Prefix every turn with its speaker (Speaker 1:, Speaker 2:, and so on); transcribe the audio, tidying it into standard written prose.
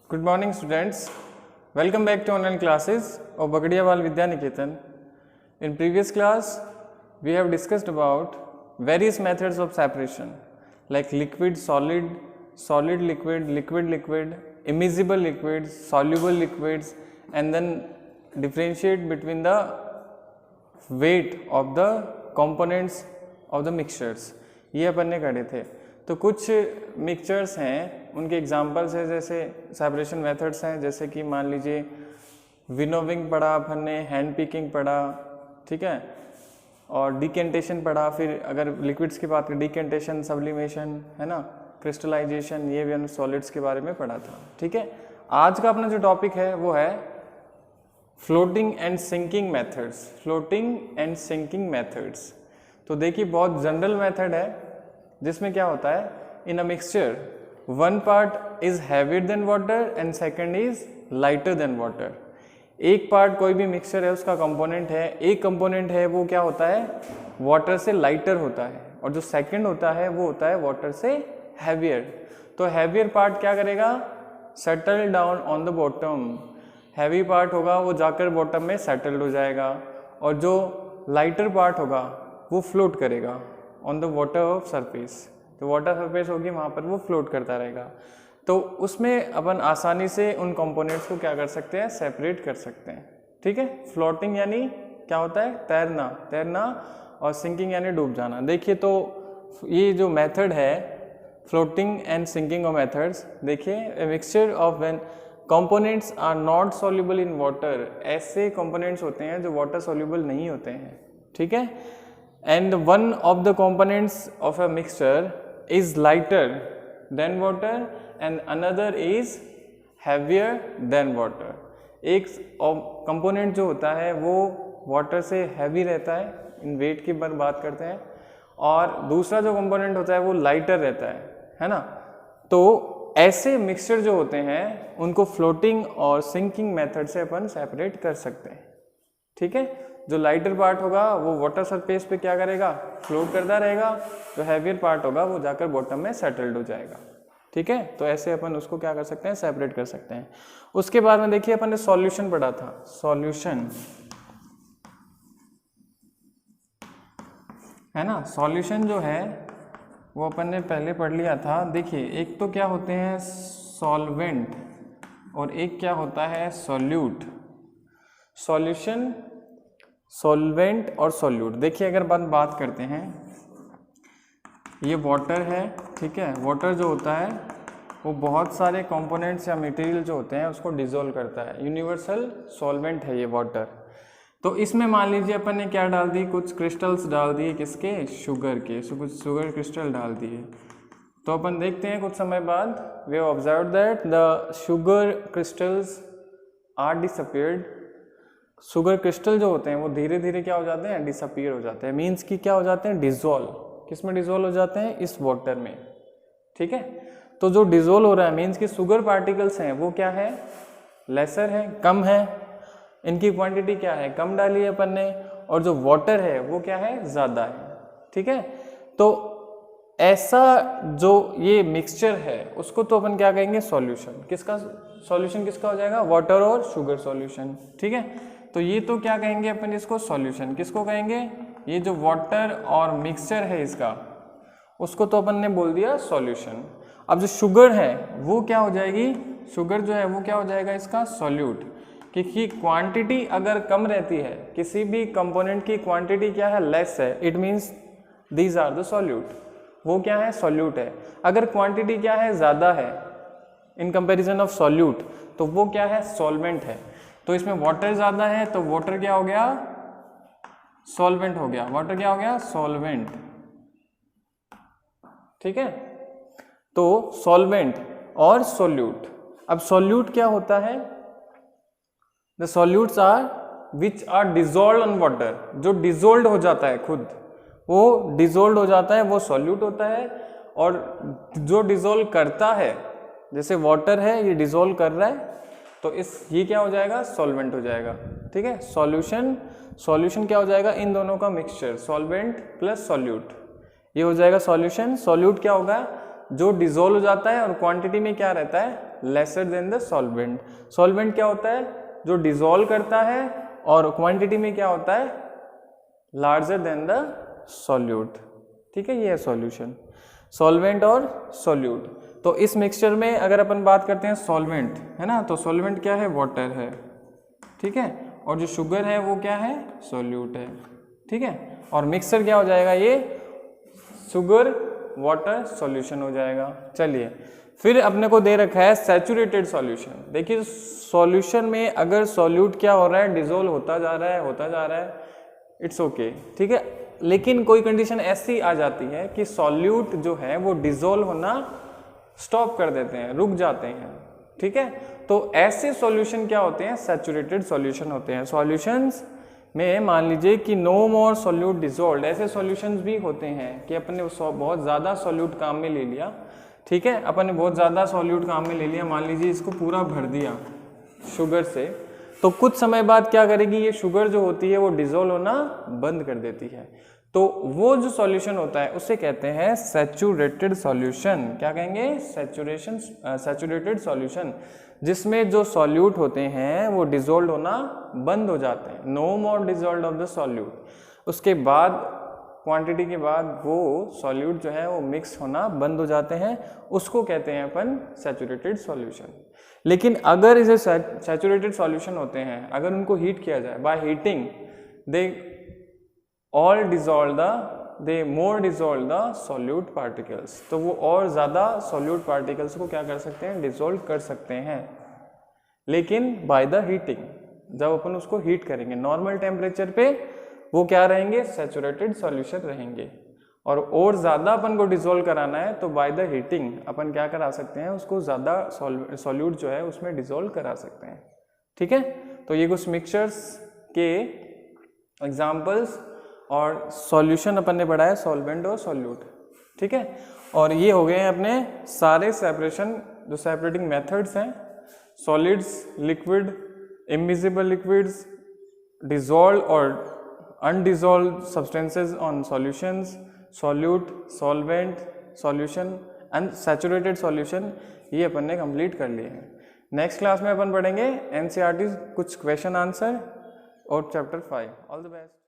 Speaker 1: Good morning students. Welcome back to online classes of Bagadiawal Vidya Niketan. In previous class, we have discussed about various methods of separation like liquid, solid, solid liquid, liquid liquid, immiscible liquids, soluble liquids, and then differentiate between the weight of the components of the mixtures. ये अपन ने करे थे. तो कुछ mixtures हैं, उनके examples है जैसे सेपरेशन मेथड्स हैं, जैसे कि मान लीजिए विनोविंग पढ़ा अपन ने, हैंड पिकिंग पढ़ा, ठीक है, और डिकेंटेशन पढ़ा. फिर अगर लिक्विड्स की बात करें, डिकेंटेशन, सब्लिमेशन, है ना, क्रिस्टलाइजेशन, ये भी हमने सॉलिड्स के बारे में पढ़ा था. ठीक है, आज का अपना जो टॉपिक है वो है floating and sinking methods. Floating and sinking methods. तो देखिए बहुत जनरल मेथड है जिसमें क्या होता है, in a mixture one part is heavier than water and second is lighter than water. एक पार्ट कोई भी मिक्सचर है उसका कंपोनेंट है, एक कंपोनेंट है वो क्या होता है, वाटर से लाइटर होता है, और जो सेकंड होता है वो होता है वाटर से हैवियर. तो हैवियर पार्ट क्या करेगा, settle down on the bottom. Heavy part होगा वो जाकर बॉटम में सेटल्ड हो जाएगा, और जो लाइटर पार्ट होगा वो फ्लोट करेगा on the water of surface. तो वाटर सरफेस होगी वहाँ पर वो फ्लोट करता रहेगा. तो उसमें अपन आसानी से उन कंपोनेंट्स को क्या कर सकते हैं, सेपरेट कर सकते हैं. ठीक है, फ्लोटिंग यानी क्या होता है, तैरना, तैरना, और सिंकिंग यानी डूब जाना. देखिए तो ये जो मेथड है floating and sinking of methods, देखिए a mixture of when components are not soluble in water. ऐसे कंपोनेंट्स होते हैं जो वाटर सॉल्युबल नहीं होते हैं. ठीक है, and one of the components of a mixture is lighter than water and another is heavier than water. एक कंपोनेंट जो होता है वो वाटर से हैवी रहता है, इन वेट की बात करते हैं, और दूसरा जो कंपोनेंट होता है वो लाइटर रहता है ना. तो ऐसे मिक्सचर जो होते हैं उनको फ्लोटिंग और सिंकिंग मेथड से अपन सेपरेट कर सकते हैं. ठीक है, जो लाइटर पार्ट होगा वो वाटर सरफेस पे क्या करेगा, फ्लोट करता रहेगा. जो हैवियर पार्ट होगा वो जाकर बॉटम में सेटल्ड हो जाएगा. ठीक है, तो ऐसे अपन उसको क्या कर सकते हैं, सेपरेट कर सकते हैं. उसके बाद में देखिए अपन ने सॉल्यूशन पढ़ा था. सॉल्यूशन है ना, सॉल्यूशन जो है वो अपन ने पहले पढ़ लिया था. देखिए एक तो क्या होते हैं सॉल्वेंट और एक क्या होता है सॉल्यूट. सॉल्यूशन, सॉल्वेंट और सॉल्यूट. देखिए अगर बात करते हैं, ये वाटर है, ठीक है. वाटर जो होता है वो बहुत सारे कंपोनेंट्स या मटेरियल जो होते हैं उसको डिसॉल्व करता है. यूनिवर्सल सॉल्वेंट है ये वाटर. तो इसमें मान लीजिए अपन ने क्या डाल दी, कुछ क्रिस्टल्स डाल दिए, किसके, शुगर के, कुछ शुगर क्रिस्टल डाल दिए. तो अपन देखते हैं कुछ समय बाद we have observed that the sugar crystals are disappeared. Sugar crystal जो होते हैं वो धीरे धीरे क्या हो जाते हैं, डिसअपीयर हो जाते हैं. मीन्स कि क्या हो जाते हैं, डिसॉल्व. किस में डिसॉल्व हो जाते हैं, इस वाटर में. ठीक है, तो जो डिसॉल्व हो रहा है मीन्स कि शुगर पार्टिकल्स हैं वो क्या है, लेसर है, कम है. इनकी क्वांटिटी क्या है, कम डाली है अपन ने, और जो वाटर है वो क्या है, ज़्यादा है. ठीक है, तो ऐसा जो ये मिक्सचर है उसको तो अपन क्या कहेंगे, सॉल्यूशन. किसका सॉल्यूशन, किसका हो जाएगा, वाटर और शुगर सॉल्यूशन. ठीक है, तो ये तो क्या कहेंगे अपन इसको, सॉल्यूशन. किसको कहेंगे, ये जो वाटर और मिक्सचर है इसका, उसको तो अपन ने बोल दिया सॉल्यूशन. अब जो शुगर है वो क्या हो जाएगी, शुगर जो है वो क्या हो जाएगा इसका सॉल्यूट. क्योंकि क्वांटिटी अगर कम रहती है, किसी भी कंपोनेंट की क्वांटिटी क्या है, लेस है, it means these are the solute. वो क्या है, सॉल्यूट है. अगर क्वांटिटी क्या है, ज़्यादा है इन कंपैरिजन ऑफ सॉल्यूट, तो वो क्या है, सॉल्वेंट है. तो इसमें वाटर ज़्यादा है तो वाटर क्या हो गया, सॉल्वेंट हो गया. वाटर क्या हो गया, सॉल्वेंट. ठीक है, तो सॉल्वेंट और सॉल्यूट. अब सॉल्यूट क्या होता है, the solutes are which are dissolve on water. जो डिजोल्व हो जाता है, खुद वो डिजोल्व हो जाता है, वो सॉल्यूट होता है. और जो डिजोल्व करता है, जैसे वाटर है ये डिजोल्व कर रहा है, तो ये क्या हो जाएगा, सॉल्वेंट हो जाएगा. ठीक है, सॉल्यूशन, सॉल्यूशन क्या हो जाएगा, इन दोनों का मिक्सचर, सॉल्वेंट प्लस सॉल्यूट, ये हो जाएगा सॉल्यूशन. सॉल्यूट क्या होगा, जो डिजोल्व हो जाता है और क्वांटिटी में क्या रहता है, lesser than the solvent. Solvent क्या होता है, जो डिजोल्व करता है, और क्वांटिटी में क्या होता है, लार्जर देन द सॉल्यूट। ठीक है, ये है सॉल्यूशन, सॉल्वेंट और सॉल्यूट। तो इस मिक्सचर में अगर अपन बात करते हैं सॉल्वेंट, है ना, तो सॉल्वेंट क्या है, वाटर है। ठीक है, और जो शुगर है वो क्या है, सॉल्यूट है। ठीक है, और मिक्सचर क्या हो जाएगा, ये शुगर वाटर सॉल्यूशन हो जाएगा। चलिए, फिर अपने को दे रखा है सैचुरेटेड सॉल्यूशन। देखिए सॉल्यूशन में अगर सॉल्यूट क्या हो रहा है, डिजोल्व होता जा रहा है, इट्स ओके। ठीक है, लेकिन कोई कंडीशन ऐसी आ जाती है कि सॉल्यूट जो है वो डिजोल्व होना स्टॉप कर देते हैं, रुक जाते हैं। ठीक है, तो ऐसे सॉल्यूशन क्या होते हैं, सैचुरेटेड सॉल्यूशन होते हैं। सॉल्यूशंस में मान लीजिए कि नो मोर सॉल्यूट डिजोल्व, ऐसे सॉल्यूशंस भी होते हैं कि अपन ने बहुत ज़्यादा सॉल्यूट काम में ले लिया। ठीक है, अपन ने बहुत ज़्यादा सॉल्यूट काम में ले लिया, मान लीजिए इसको पूरा भर दिया शुगर से, तो कुछ समय बाद क्या करेगी, ये शुगर जो होती है वो डिजोल्व होना बंद कर देती है। तो वो जो सॉल्यूशन होता है उसे कहते हैं सैचुरेटेड सॉल्यूशन। क्या कहेंगे, सैचुरेटेड सॉल्यूशन, जिसमें जो सॉल्यूट होते हैं वो डिजोल्व होना बंद हो जाते हैं, no more dissolve of the solute. उसके बाद क्वांटिटी के बाद वो सॉल्यूट जो है वो मिक्स होना बंद हो जाते हैं, उसको कहते हैं अपन सैचुरेटेड सॉल्यूशन। लेकिन अगर इसे सैचुरेटेड सॉल्यूशन होते हैं, अगर उनको हीट किया जाए, by heating they all dissolve they more dissolve the solute particles, तो वो और ज़्यादा सॉल्यूट पार्टिकल्स को क्या कर सकते हैं, डिजोल्व कर सकते हैं। लेकिन बाय द हीटिंग, जब अपन उसको हीट करेंगे नॉर्मल टेम्परेचर पे, वो क्या रहेंगे, सैचुरेटेड सॉल्यूशन रहेंगे। और ज़्यादा अपन को डिजोल्व कराना है तो बाय द हीटिंग अपन क्या करा सकते हैं, उसको ज़्यादा सॉल्यूट जो है उसमें डिजोल्व करा सकते हैं। ठीक है, तो ये कुछ मिक्सचर्स के एग्जाम्पल्स और सॉल्यूशन अपन ने पढ़ा है, सॉल्वेंट और सॉल्यूट। ठीक है, और ये हो गए हैं अपने सारे सेपरेशन, जो सेपरेटिंग मेथड्स हैं, solids, liquid, immiscible liquids, dissolve और undissolve substances on solutions, solute, solvent, solution and saturated solution, ये अपन ने कंप्लीट कर लिए हैं। नेक्स्ट क्लास में अपन पढ़ेंगे एनसीईआरटी कुछ क्वेश्चन आंसर और चैप्टर 5। All the best.